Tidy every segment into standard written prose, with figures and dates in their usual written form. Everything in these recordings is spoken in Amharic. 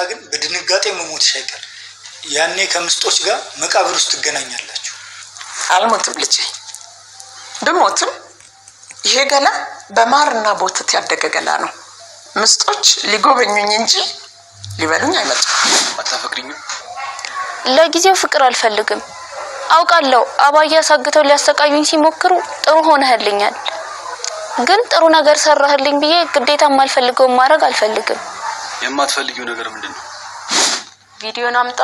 ግን በድንጋጤ መሞትሽ አይቀር። ያኔ ከምስጦች ጋር መቃብር ውስጥ ትገናኛላችሁ። አልሞትም ልጄ። ብሞትም ይሄ ገና በማርና በወተት ያደገ ገና ነው። ምስጦች ሊጎበኙኝ እንጂ ሊበሉኝ አይመጡም። አታፈቅሪኝም? ለጊዜው ፍቅር አልፈልግም። አውቃለሁ አባዬ አሳግተው ሊያሰቃዩኝ ሲሞክሩ ጥሩ ሆነህልኛል። ግን ጥሩ ነገር ሰራህልኝ ብዬ ግዴታ ማልፈልገው ማድረግ አልፈልግም። የማትፈልጊው ነገር ምንድነው? ቪዲዮን አምጣ፣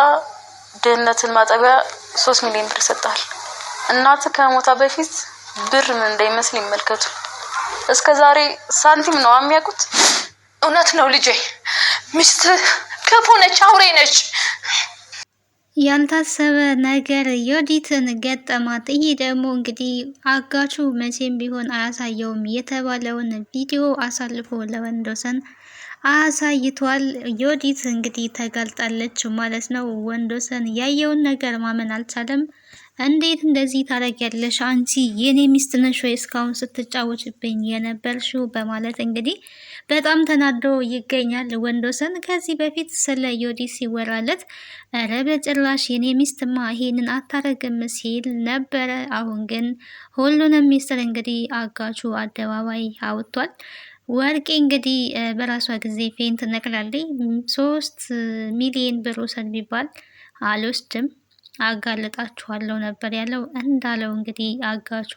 ድህነትን ማጠቢያ 3 ሚሊዮን ብር ሰጣል። እናት ከሞታ በፊት ብር ምን እንደሚመስል ይመልከቱ። እስከዛሬ ሳንቲም ነው የሚያውቁት። እውነት ነው ልጄ፣ ሚስት ክፉ ነች፣ አውሬ ነች። ያልታሰበ ነገር ዮዲትን ገጠማት። ይሄ ደግሞ እንግዲህ አጋቹ መቼም ቢሆን አያሳየውም የተባለውን ቪዲዮ አሳልፎ ለወንዶሰን አሳይቷል። ዮዲት እንግዲህ ተጋልጣለች ማለት ነው። ወንዶሰን ያየውን ነገር ማመን አልቻለም። እንዴት እንደዚህ ታደርጊያለሽ? አንቺ የኔ ሚስት ነሽ ወይ እስካሁን ስትጫወችብኝ የነበርሽው? በማለት እንግዲህ በጣም ተናዶ ይገኛል ወንዶሰን። ከዚህ በፊት ስለ ዮዲት ሲወራለት ኧረ በጭራሽ የኔ ሚስትማ ይሄንን አታረግም ሲል ነበረ። አሁን ግን ሁሉንም ሚስጥር እንግዲህ አጋቹ አደባባይ አውጥቷል። ወርቄ እንግዲህ በራሷ ጊዜ ፌንት ነቅላለች። 3 ሚሊዮን ብር ውሰድ ቢባል አልወስድም አጋልጣችኋለሁ ነበር ያለው። እንዳለው እንግዲህ አጋቹ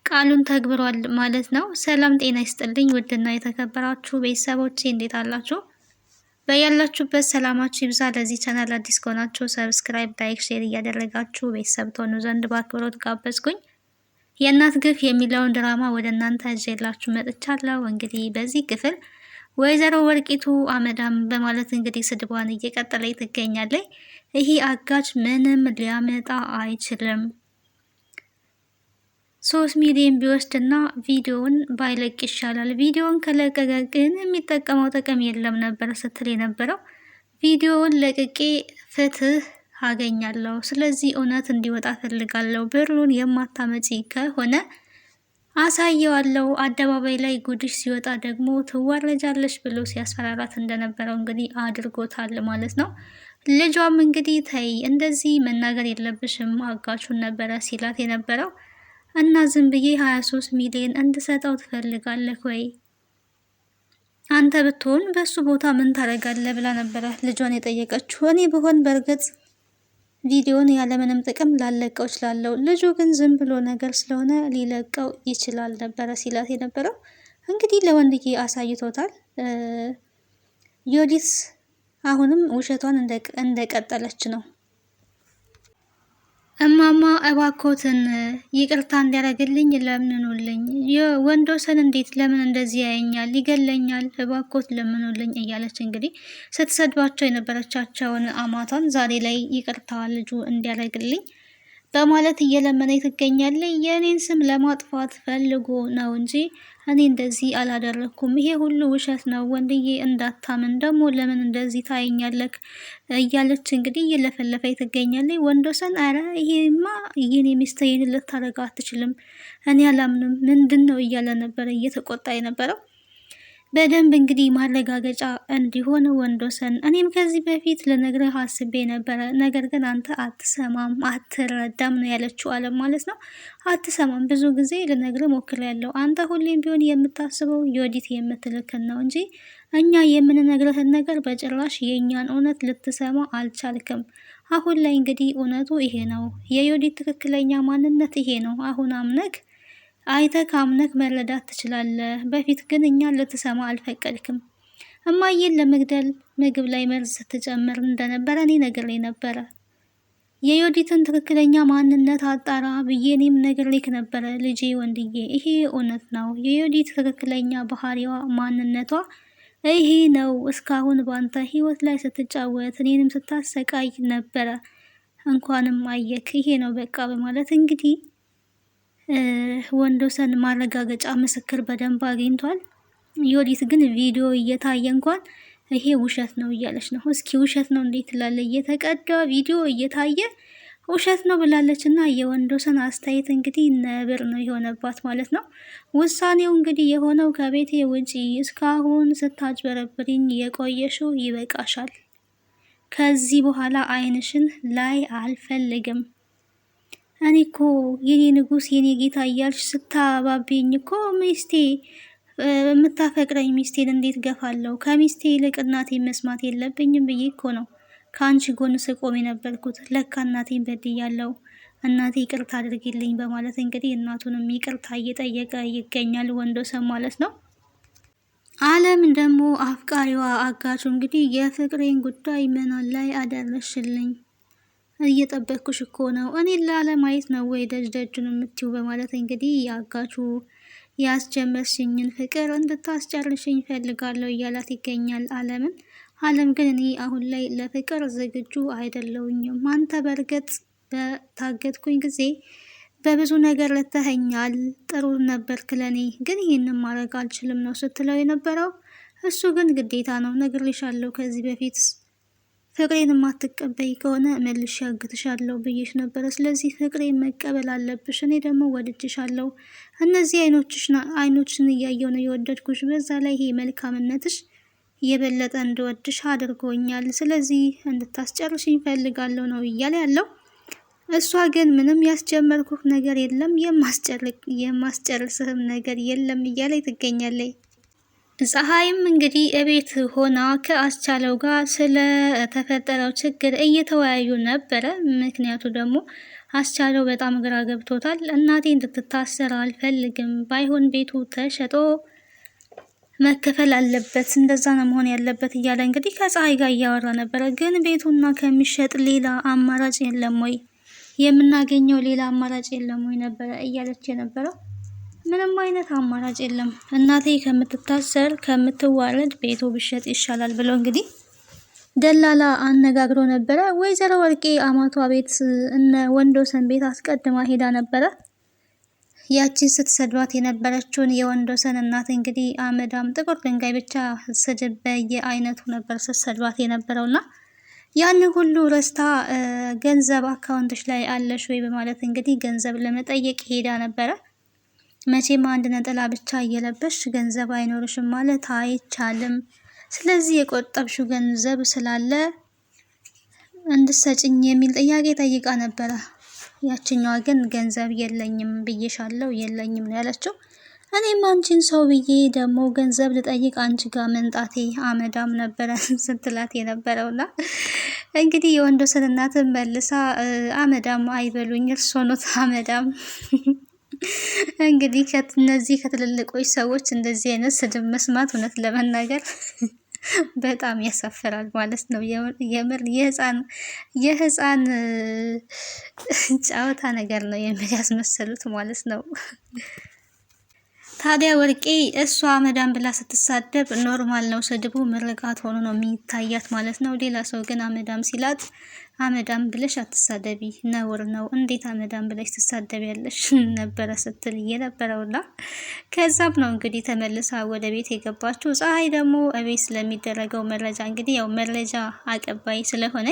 ቃሉን ተግብሯል ማለት ነው። ሰላም ጤና ይስጥልኝ ውድና የተከበራችሁ ቤተሰቦቼ እንዴት አላችሁ? በያላችሁበት ሰላማችሁ ይብዛ። ለዚህ ቻናል አዲስ ከሆናችሁ ሰብስክራይብ፣ ላይክ፣ ሼር እያደረጋችሁ ቤተሰብ ትሆኑ ዘንድ በአክብሮት ጋበዝኩኝ። የእናት ግፍ የሚለውን ድራማ ወደ እናንተ ይዤላችሁ መጥቻለሁ። እንግዲህ በዚህ ክፍል ወይዘሮ ወርቂቱ አመዳም በማለት እንግዲህ ስድቧን እየቀጠለች ትገኛለች። ይሄ አጋች ምንም ሊያመጣ አይችልም፣ 3 ሚሊዮን ቢወስድና ቪዲዮውን ባይለቅ ይሻላል። ቪዲዮውን ከለቀቀ ግን የሚጠቀመው ጥቅም የለም ነበር ስትል የነበረው። ቪዲዮውን ለቅቄ ፍትህ አገኛለሁ፣ ስለዚህ እውነት እንዲወጣ ፈልጋለሁ። ብሩን የማታመጪ ከሆነ አሳየዋለሁ፣ አደባባይ ላይ ጉድሽ ሲወጣ ደግሞ ትዋረጃለሽ ብሎ ሲያስፈራራት እንደነበረው እንግዲህ አድርጎታል ማለት ነው። ልጇም እንግዲህ ተይ እንደዚህ መናገር የለብሽም አጋቹን ነበረ ሲላት የነበረው። እና ዝም ብዬ 23 ሚሊዮን እንድሰጠው ትፈልጋለህ ወይ? አንተ ብትሆን በሱ ቦታ ምን ታደርጋለህ ብላ ነበረ ልጇን የጠየቀችው። እኔ ብሆን በእርግጥ ቪዲዮን ያለምንም ጥቅም ላለቀው እችላለሁ፣ ልጁ ግን ዝም ብሎ ነገር ስለሆነ ሊለቀው ይችላል ነበረ ሲላት የነበረው። እንግዲህ ለወንድዬ አሳይቶታል። ዮዲት አሁንም ውሸቷን እንደቀጠለች ነው። እማማ እባኮትን ይቅርታ እንዲያደርግልኝ ለምኑልኝ። ወንዶሰን እንዴት ለምን እንደዚህ ያየኛል? ይገለኛል፣ እባኮት ለምኑልኝ እያለች እንግዲህ ስትሰድባቸው የነበረቻቸውን አማቷን ዛሬ ላይ ይቅርታ ልጁ እንዲያደርግልኝ በማለት እየለመነች ትገኛለች። የእኔን ስም ለማጥፋት ፈልጎ ነው እንጂ እኔ እንደዚህ አላደረኩም፣ ይሄ ሁሉ ውሸት ነው፣ ወንድዬ እንዳታምን፣ ደግሞ ለምን እንደዚህ ታየኛለክ እያለች እንግዲህ እየለፈለፈች ትገኛለች። ወንዶሰን አረ ይሄማ የኔ ሚስት ይሄን ልታረጋ አትችልም፣ እኔ አላምንም፣ ምንድን ነው እያለ ነበረ እየተቆጣ የነበረው። በደንብ እንግዲህ ማረጋገጫ እንዲሆን ወንዶሰን እኔም ከዚህ በፊት ልነግርህ አስቤ ነበረ፣ ነገር ግን አንተ አትሰማም አትረዳም ነው ያለችው አለም ማለት ነው። አትሰማም፣ ብዙ ጊዜ ልነግርህ ሞክሬያለሁ፣ አንተ ሁሌም ቢሆን የምታስበው ዮዲት የምትልክን ነው እንጂ እኛ የምንነግርህን ነገር በጭራሽ የእኛን እውነት ልትሰማ አልቻልክም። አሁን ላይ እንግዲህ እውነቱ ይሄ ነው፣ የዮዲት ትክክለኛ ማንነት ይሄ ነው። አሁን አምነክ አይተህ አምነክ መረዳት ትችላለህ። በፊት ግን እኛን ልትሰማ አልፈቀድክም። እማዬን ለመግደል ምግብ ላይ መርዝ ስትጨምር እንደነበረ እኔ ነግሬ ነበረ። የዮዲትን ትክክለኛ ማንነት አጣራ ብዬ እኔም ነግሬክ ነበረ ልጄ ወንድዬ፣ ይሄ እውነት ነው። የዮዲት ትክክለኛ ባህሪዋ ማንነቷ ይሄ ነው። እስካሁን ባንተ ህይወት ላይ ስትጫወት እኔንም ስታሰቃይ ነበረ። እንኳንም አየክ፣ ይሄ ነው በቃ በማለት እንግዲህ ወንዶሰን ማረጋገጫ ምስክር በደንብ አግኝቷል። ዮዲት ግን ቪዲዮ እየታየ እንኳን ይሄ ውሸት ነው እያለች ነው። እስኪ ውሸት ነው እንዴት ትላለህ? እየተቀዳ ቪዲዮ እየታየ ውሸት ነው ብላለች እና የወንዶሰን አስተያየት እንግዲህ ነብር ነው የሆነባት ማለት ነው። ውሳኔው እንግዲህ የሆነው ከቤቴ ውጪ እስካሁን ስታጭበረብሪኝ የቆየሽው ይበቃሻል። ከዚህ በኋላ አይንሽን ላይ አልፈልግም። እኔ እኮ የኔ ንጉስ የኔ ጌታ እያልሽ ስታባቢኝ እኮ ሚስቴ የምታፈቅረኝ ሚስቴን እንዴት ገፋለሁ? ከሚስቴ ይልቅ እናቴን መስማት የለብኝም ብዬ እኮ ነው ከአንቺ ጎን ስቆም የነበርኩት። ለካ እናቴን በድያለሁ፣ እናቴ ይቅርታ አድርጊልኝ በማለት እንግዲህ እናቱንም ይቅርታ እየጠየቀ ይገኛል ወንዶሰን ማለት ነው። አለም ደግሞ አፍቃሪዋ አጋቹ እንግዲህ የፍቅሬን ጉዳይ ምን ላይ አደረሽልኝ? እየጠበቅኩሽ እኮ ነው። እኔን ላለማየት ነው ወይ ደጅ ደጁን የምትይው? በማለት እንግዲህ የአጋቹ ያስጀመርሽኝን ፍቅር እንድታስጨርሽኝ ፈልጋለሁ እያላት ይገኛል አለምን። አለም ግን እኔ አሁን ላይ ለፍቅር ዝግጁ አይደለሁኝም። አንተ በእርግጥ በታገትኩኝ ጊዜ በብዙ ነገር ልተኸኛል፣ ጥሩ ነበርክ ለኔ፣ ግን ይህንን ማድረግ አልችልም ነው ስትለው የነበረው። እሱ ግን ግዴታ ነው፣ ነግሬሻለሁ ከዚህ በፊት ፍቅሬን የማትቀበይ ከሆነ መልሼ ያግትሻለሁ ብዬሽ ነበረ። ስለዚህ ፍቅሬን መቀበል አለብሽ። እኔ ደግሞ ወድጅሻለሁ። እነዚህ አይኖችን እያየው ነው የወደድኩሽ። በዛ ላይ ይሄ መልካምነትሽ የበለጠ እንድወድሽ አድርጎኛል። ስለዚህ እንድታስጨርሽኝ ፈልጋለሁ ነው እያለ ያለው። እሷ ግን ምንም ያስጀመርኩህ ነገር የለም፣ የማስጨርስህም ነገር የለም እያለ ትገኛለች። ፀሐይም እንግዲህ እቤት ሆና ከአስቻለው ጋር ስለተፈጠረው ችግር እየተወያዩ ነበረ። ምክንያቱ ደግሞ አስቻለው በጣም ግራ ገብቶታል። እናቴ እንድትታሰር አልፈልግም፣ ባይሆን ቤቱ ተሸጦ መከፈል አለበት፣ እንደዛ ነው መሆን ያለበት እያለ እንግዲህ ከፀሐይ ጋር እያወራ ነበረ። ግን ቤቱና ከሚሸጥ ሌላ አማራጭ የለም ወይ? የምናገኘው ሌላ አማራጭ የለም ወይ ነበረ እያለች የነበረው። ምንም አይነት አማራጭ የለም፣ እናቴ ከምትታሰር ከምትዋረድ ቤቱ ብሸጥ ይሻላል ብሎ እንግዲህ ደላላ አነጋግሮ ነበረ። ወይዘሮ ወርቄ አማቷ ቤት እነ ወንዶሰን ቤት አስቀድማ ሄዳ ነበረ። ያቺን ስትሰድባት የነበረችውን የወንዶሰን እናት እንግዲህ አመዳም ጥቁር ድንጋይ ብቻ ስድብ በየአይነቱ ነበር ስትሰድባት የነበረውና ያን ሁሉ ረስታ ገንዘብ አካውንትሽ ላይ አለሽ ወይ በማለት እንግዲህ ገንዘብ ለመጠየቅ ሄዳ ነበረ። መቼም አንድ ነጠላ ብቻ እየለበሽ ገንዘብ አይኖርሽም ማለት አይቻልም። ስለዚህ የቆጠብሽው ገንዘብ ስላለ እንድሰጭኝ የሚል ጥያቄ ጠይቃ ነበረ። ያችኛዋ ግን ገንዘብ የለኝም ብዬሻለሁ የለኝም ነው ያለችው። እኔም አንቺን ሰው ብዬ ደግሞ ገንዘብ ልጠይቅ አንቺ ጋር መንጣቴ አመዳም ነበረ ስትላት የነበረውና እንግዲህ የወንዶሰን እናትን መልሳ አመዳም አይበሉኝ እርሶ ኖት አመዳም። እንግዲህ ከነዚህ ከትልልቆች ሰዎች እንደዚህ አይነት ስድብ መስማት እውነት ለመናገር በጣም ያሳፍራል ማለት ነው። የምር የህፃን ጨዋታ ነገር ነው የሚያስመሰሉት ማለት ነው። ታዲያ ወርቄ እሷ አመዳም ብላ ስትሳደብ ኖርማል ነው ስድቡ፣ ምርቃት ሆኖ ነው የሚታያት ማለት ነው። ሌላ ሰው ግን አመዳም ሲላት አመዳም ብለሽ አትሳደቢ፣ ነውር ነው፣ እንዴት አመዳም ብለሽ ትሳደቢያለሽ ነበረ ስትል እየነበረውና ከዛም ነው እንግዲህ ተመልሳ ወደ ቤት የገባችው። ፀሐይ ደግሞ እቤት ስለሚደረገው መረጃ እንግዲህ ያው መረጃ አቀባይ ስለሆነ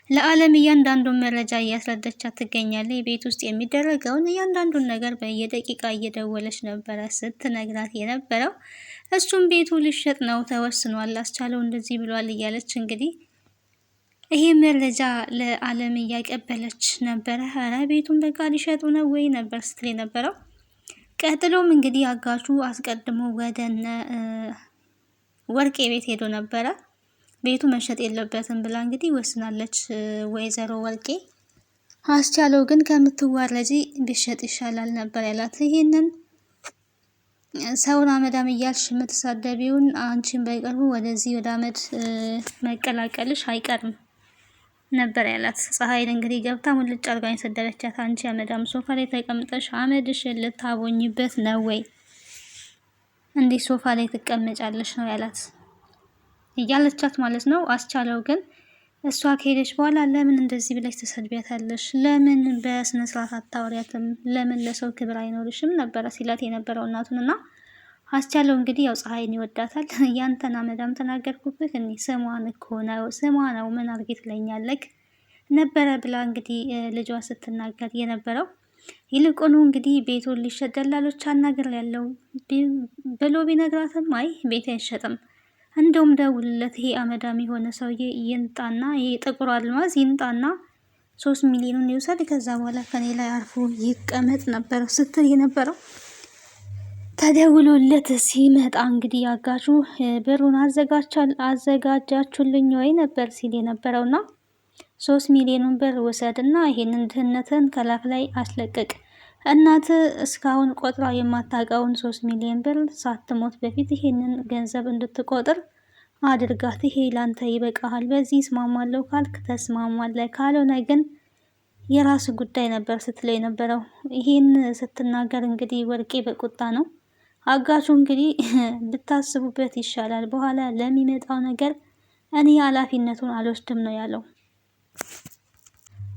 ለአለም እያንዳንዱን መረጃ እያስረዳቻት ትገኛለች። ቤት ውስጥ የሚደረገውን እያንዳንዱን ነገር በየደቂቃ እየደወለች ነበረ ስትነግራት የነበረው። እሱም ቤቱ ሊሸጥ ነው ተወስኗል፣ አስቻለው እንደዚህ ብሏል እያለች እንግዲህ ይሄ መረጃ ለአለም እያቀበለች ነበረ። ኧረ ቤቱን በቃ ሊሸጡ ነው ወይ ነበር ስትል የነበረው። ቀጥሎም እንግዲህ አጋቹ አስቀድሞ ወደነ ወርቄ ቤት ሄዶ ነበረ። ቤቱ መሸጥ የለበትም ብላ እንግዲህ ወስናለች ወይዘሮ ወርቄ። አስቻለው ግን ከምትዋረጂ ቢሸጥ ይሻላል ነበር ያላት። ይሄንን ሰውን አመዳም እያልሽ የምትሳደቢውን አንቺን በቅርቡ ወደዚህ ወደ አመድ መቀላቀልሽ አይቀርም ነበር ያላት። ፀሐይን እንግዲህ ገብታ ሙልጭ አርጋኝ ሰደረቻት። አንቺ አመዳም ሶፋ ላይ ተቀምጠሽ አመድሽን ልታቦኝበት ነው ወይ? እንዲህ ሶፋ ላይ ትቀመጫለሽ ነው ያላት እያለቻት ማለት ነው። አስቻለው ግን እሷ ከሄደች በኋላ ለምን እንደዚህ ብለሽ ተሰድቢያታለሽ? ለምን በስነ ስርዓት አታወሪያትም? ለምን ለሰው ክብር አይኖርሽም ነበረ ሲላት የነበረው እናቱንና አስቻለው እንግዲህ ያው ፀሐይን ይወዳታል። ያንተን አመዳም ተናገርኩብህ እኔ ስሟን እኮ ነው ስሟ ነው ምን አርጌ ትለኛለህ? ነበረ ብላ እንግዲህ ልጇ ስትናገር የነበረው። ይልቁኑ እንግዲህ ቤቱን ሊሸጥ ደላሎች አናግር ያለው ብሎ ቢነግራትም አይ ቤት አይሸጥም፣ እንደውም ደውልለት ይሄ አመዳም የሆነ ሰውዬ ይንጣና ይሄ ጥቁር አልማዝ ይንጣና 3 ሚሊዮን ይውሰድ፣ ከዛ በኋላ ከኔ ላይ አርፎ ይቀመጥ ነበር ስትል የነበረው። ተደውሎለት ሲመጣ እንግዲህ አጋቹ ብሩን አዘጋጃችሁልኝ ወይ ነበር ሲል የነበረውና 3 ሚሊዮን ብር ውሰድና ይሄንን ድህነትን ከላፍ ላይ አስለቅቅ፣ እናት እስካሁን ቆጥራ የማታውቀውን 3 ሚሊዮን ብር ሳትሞት በፊት ይሄንን ገንዘብ እንድትቆጥር አድርጋት፣ ይሄ ላንተ ይበቃሃል፣ በዚህ እስማማለሁ ካልክ ተስማማለህ፣ ካልሆነ ግን የራስ ጉዳይ ነበር ስትለው የነበረው። ይሄን ስትናገር እንግዲህ ወርቄ በቁጣ ነው። አጋቹ እንግዲህ ብታስቡበት ይሻላል፣ በኋላ ለሚመጣው ነገር እኔ ኃላፊነቱን አልወስድም ነው ያለው።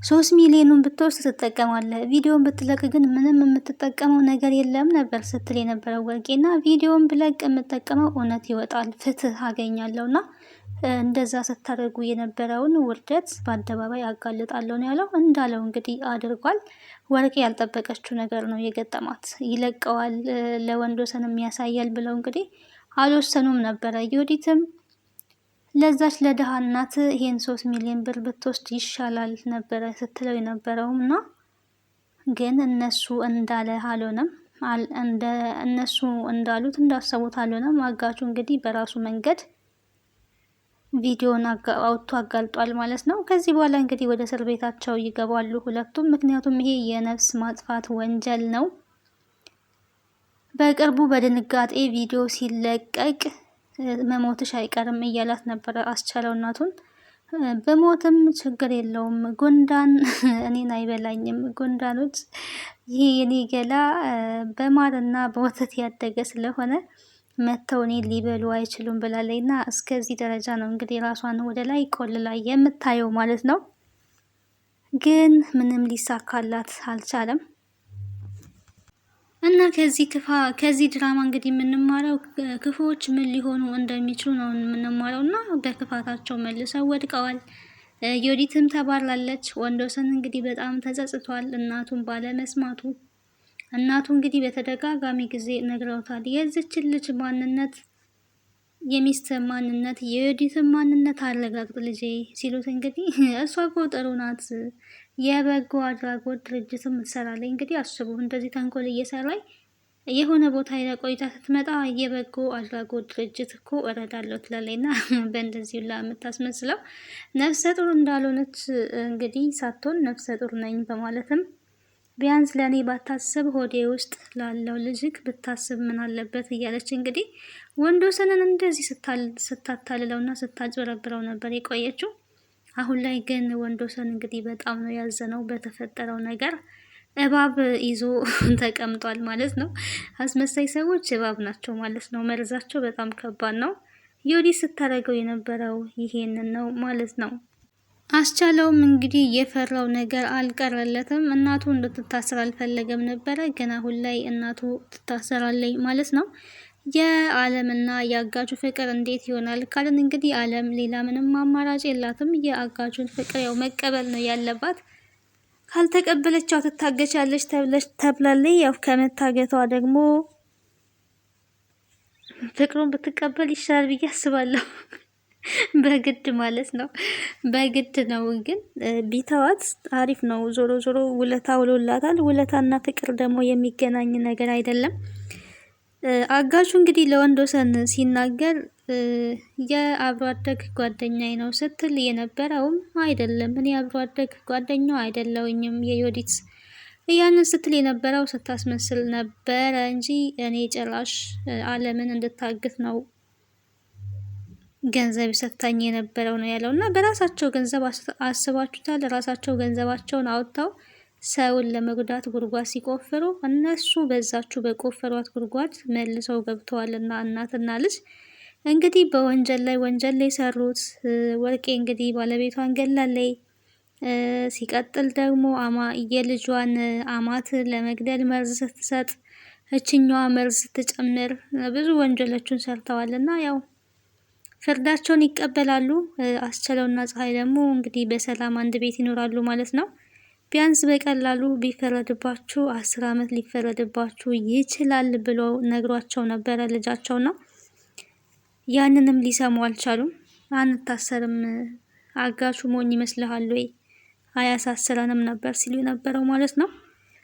3 ሚሊዮኑን ብትወስድ ትጠቀማለህ፣ ቪዲዮን ብትለቅ ግን ምንም የምትጠቀመው ነገር የለም ነበር ስትል የነበረው ወርቄና ቪዲዮን ብለቅ የምጠቀመው እውነት ይወጣል፣ ፍትህ አገኛለሁና እንደዛ ስታደርጉ የነበረውን ውርደት በአደባባይ አጋልጣለሁ ነው ያለው። እንዳለው እንግዲህ አድርጓል። ወርቄ ያልጠበቀችው ነገር ነው የገጠማት። ይለቀዋል ለወንዶሰንም ያሳያል ብለው እንግዲህ አልወሰኑም ነበረ። ዮዲትም ለዛች ለድሃ እናት ይሄን 3 ሚሊዮን ብር ብትወስድ ይሻላል ነበረ ስትለው የነበረውም እና ግን እነሱ እንዳለ አልሆነም። እነሱ እንዳሉት እንዳሰቡት አልሆነም። አጋቹ እንግዲህ በራሱ መንገድ ቪዲዮን አውጥቶ አጋልጧል ማለት ነው። ከዚህ በኋላ እንግዲህ ወደ እስር ቤታቸው ይገባሉ ሁለቱም። ምክንያቱም ይሄ የነፍስ ማጥፋት ወንጀል ነው። በቅርቡ በድንጋጤ ቪዲዮ ሲለቀቅ መሞትሽ አይቀርም እያላት ነበረ አስቻለው እናቱን። በሞትም ችግር የለውም ጉንዳን እኔን አይበላኝም፣ ጉንዳኖች ይሄ የኔ ገላ በማርና በወተት ያደገ ስለሆነ መተው እኔን ሊበሉ አይችሉም ብላለች። እና እስከዚህ ደረጃ ነው እንግዲህ ራሷን ወደ ላይ ቆልላ የምታየው ማለት ነው። ግን ምንም ሊሳካላት አልቻለም። እና ከዚህ ድራማ እንግዲህ የምንማረው ክፉዎች ምን ሊሆኑ እንደሚችሉ ነው የምንማረው። እና በክፋታቸው መልሰው ወድቀዋል። ዮዲትም ተባላለች። ወንዶሰን እንግዲህ በጣም ተጸጽቷል እናቱን ባለመስማቱ። እናቱ እንግዲህ በተደጋጋሚ ጊዜ ነግረውታል የዚችን ልጅ ማንነት፣ የሚስት ማንነት፣ የዮዲትን ማንነት አረጋግጥ ልጄ ሲሉት እንግዲህ እሷ እኮ ጥሩ ናት የበጎ አድራጎት ድርጅትም ትሰራለች። እንግዲህ አስቡ እንደዚህ ተንኮል እየሰራች የሆነ ቦታ ሄዳ ቆይታ ስትመጣ የበጎ አድራጎት ድርጅት እኮ እረዳለሁ ትላለች። እና በእንደዚህ ላ የምታስመስለው ነፍሰ ጡር እንዳልሆነች እንግዲህ ሳትሆን ነፍሰ ጡር ነኝ በማለትም ቢያንስ ለእኔ ባታስብ ሆዴ ውስጥ ላለው ልጅክ ብታስብ ምን አለበት እያለች እንግዲህ ወንዶሰንን እንደዚህ ስታታልለውና ስታጭበረብረው ነበር የቆየችው። አሁን ላይ ግን ወንዶሰን እንግዲህ በጣም ነው ያዘነው በተፈጠረው ነገር። እባብ ይዞ ተቀምጧል ማለት ነው። አስመሳይ ሰዎች እባብ ናቸው ማለት ነው። መርዛቸው በጣም ከባድ ነው። ዮዲት ስታደርገው የነበረው ይሄንን ነው ማለት ነው። አስቻለውም እንግዲህ የፈራው ነገር አልቀረለትም። እናቱ እንድትታሰር አልፈለገም ነበረ፣ ግን አሁን ላይ እናቱ ትታሰራለች ማለት ነው። የአለምና የአጋቹ ፍቅር እንዴት ይሆናል ካልን እንግዲህ አለም ሌላ ምንም አማራጭ የላትም። የአጋቹን ፍቅር ያው መቀበል ነው ያለባት። ካልተቀበለቻው ትታገቻለች ተብላለች። ያው ከመታገቷ ደግሞ ፍቅሩን ብትቀበል ይሻላል ብዬ አስባለሁ። በግድ ማለት ነው። በግድ ነው ግን ቢተዋት አሪፍ ነው። ዞሮ ዞሮ ውለታ ውሎላታል። ውለታና ፍቅር ደግሞ የሚገናኝ ነገር አይደለም። አጋቹ እንግዲህ ለወንዶሰን ሲናገር የአብሮ አደግ ጓደኛዬ ነው ስትል የነበረውም አይደለም፣ እኔ አብሮ አደግ ጓደኛው አይደለውኝም የዮዲት ያንን ስትል የነበረው ስታስመስል ነበረ እንጂ እኔ ጭራሽ አለምን እንድታግት ነው ገንዘብ ሰጥታኝ የነበረው ነው ያለው። እና በራሳቸው ገንዘብ አስባችሁታል? ራሳቸው ገንዘባቸውን አውጥተው ሰውን ለመጉዳት ጉድጓድ ሲቆፍሩ እነሱ በዛችሁ በቆፈሯት ጉድጓድ መልሰው ገብተዋልና እናትና ልጅ እንግዲህ በወንጀል ላይ ወንጀል ላይ ሰሩት። ወርቄ እንግዲህ ባለቤቷን ገላለይ። ሲቀጥል ደግሞ የልጇን አማት ለመግደል መርዝ ስትሰጥ እችኛዋ መርዝ ስትጨምር ብዙ ወንጀሎችን ሰርተዋልና ያው ፍርዳቸውን ይቀበላሉ። አስቻለውና ፀሐይ ደግሞ እንግዲህ በሰላም አንድ ቤት ይኖራሉ ማለት ነው። ቢያንስ በቀላሉ ቢፈረድባችሁ 10 ዓመት ሊፈረድባችሁ ይችላል ብሎ ነግሯቸው ነበረ ልጃቸው ነው። ያንንም ሊሰሙ አልቻሉም። አንታሰርም፣ አጋቹ ሞኝ ይመስልሃል ወይ? አያሳስረንም ነበር ሲሉ ነበረው ማለት ነው።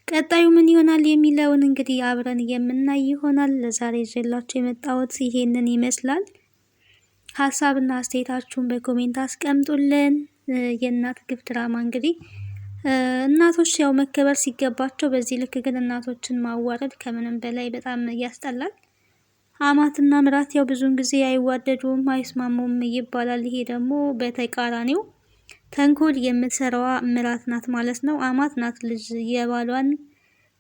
ቀጣዩ ምን ይሆናል የሚለውን እንግዲህ አብረን የምናይ ይሆናል። ለዛሬ ይዤላችሁ የመጣሁት ይሄንን ይመስላል። ሀሳብና አስተያየታችሁን በኮሜንት አስቀምጡልን። የእናት ግፍ ድራማ እንግዲህ እናቶች ያው መከበር ሲገባቸው በዚህ ልክ ግን እናቶችን ማዋረድ ከምንም በላይ በጣም ያስጠላል። አማትና ምራት ያው ብዙውን ጊዜ አይዋደዱም፣ አይስማሙም ይባላል። ይሄ ደግሞ በተቃራኒው ተንኮል የምትሰራዋ ምራት ናት ማለት ነው። አማት ናት ልጅ የባሏን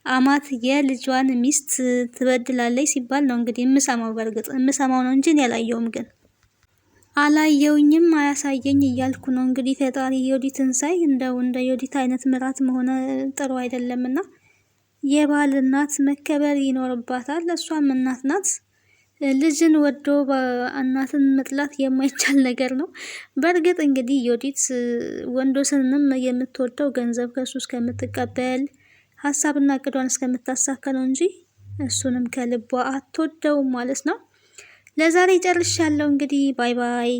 አማት የልጇን ሚስት ትበድላለች ሲባል ነው እንግዲህ የምሰማው። በእርግጥ የምሰማው ነው እንጂ እኔ አላየውም፣ ግን አላየውኝም አያሳየኝ እያልኩ ነው እንግዲህ። ፈጣሪ ዮዲትን ሳይ እንደው እንደ ዮዲት አይነት ምራት መሆነ ጥሩ አይደለምና የባል እናት መከበር ይኖርባታል። እሷም እናት ናት። ልጅን ወዶ እናትን መጥላት የማይቻል ነገር ነው። በእርግጥ እንግዲህ ዮዲት ወንዶሰንንም የምትወደው ገንዘብ ከሱ እስከምትቀበል ሀሳብና እቅዷን እስከምታሳካ ነው እንጂ እሱንም ከልቧ አትወደውም ማለት ነው። ለዛሬ ጨርሻለሁ እንግዲህ ባይ ባይ።